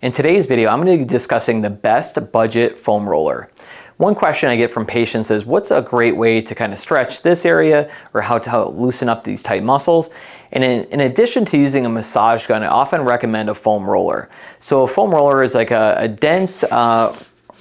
In today's video, I'm going to be discussing the best budget foam roller. One question I get from patients is, what's a great way to kind of stretch this area or how to loosen up these tight muscles? And in addition to using a massage gun, I often recommend a foam roller. So a foam roller is like a dense,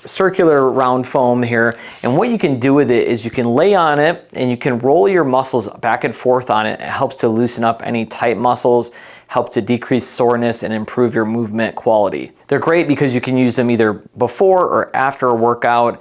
circular round foam here, and what you can do with it is you can lay on it and you can roll your muscles back and forth on it. It helps to loosen up any tight muscles, help to decrease soreness, and improve your movement quality. They're great because you can use them either before or after a workout.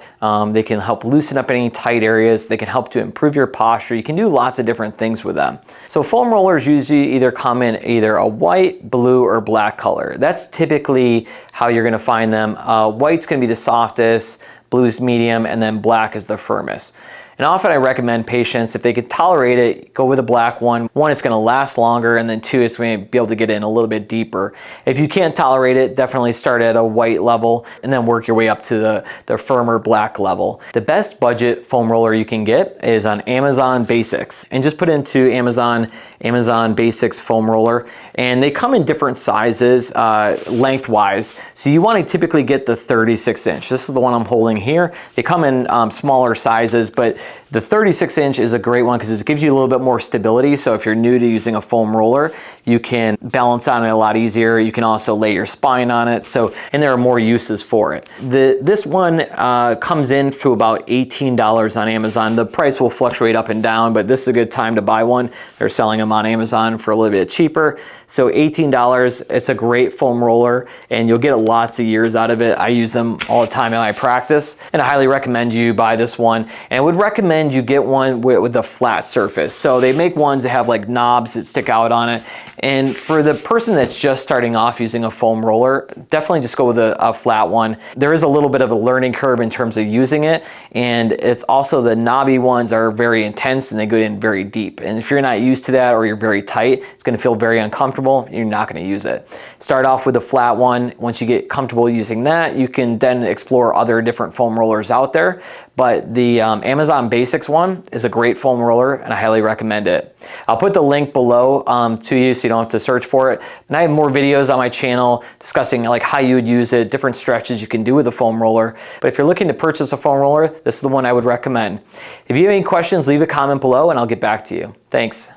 They can help loosen up any tight areas. They can help to improve your posture. You can do lots of different things with them. So foam rollers usually either come in either a white, blue, or black color. That's typically how you're gonna find them. White's gonna be the softest, blue's medium, and then black is the firmest. And often I recommend patients, if they can tolerate it, go with a black one. One, it's gonna last longer, and then two, it's gonna be able to get in a little bit deeper. If you can't tolerate it, definitely start at a white level and then work your way up to the firmer black level. The best budget foam roller you can get is on Amazon Basics. And just put into Amazon Basics foam roller, and they come in different sizes lengthwise. So you wanna typically get the 36 inch. This is the one I'm holding here. They come in smaller sizes, but the 36 inch is a great one because it gives you a little bit more stability. So if you're new to using a foam roller, you can balance on it a lot easier. You can also lay your spine on it. And there are more uses for it. This one comes in to about $18 on Amazon. The price will fluctuate up and down, but this is a good time to buy one. They're selling them on Amazon for a little bit cheaper. So $18, it's a great foam roller and you'll get lots of years out of it. I use them all the time in my practice, and I highly recommend you buy this one. And I would recommend you get one with a flat surface. So they make ones that have like knobs that stick out on it. And for the person that's just starting off using a foam roller, definitely just go with a flat one. There is a little bit of a learning curve in terms of using it. And it's also the knobby ones are very intense and they go in very deep. And if you're not used to that or you're very tight, it's gonna feel very uncomfortable. You're not gonna use it. Start off with a flat one. Once you get comfortable using that, you can then explore other different foam rollers out there. But the Amazon Basics one is a great foam roller and I highly recommend it. I'll put the link below to you so you don't have to search for it. And I have more videos on my channel discussing like how you would use it, different stretches you can do with a foam roller. But if you're looking to purchase a foam roller, this is the one I would recommend. If you have any questions, leave a comment below and I'll get back to you. Thanks.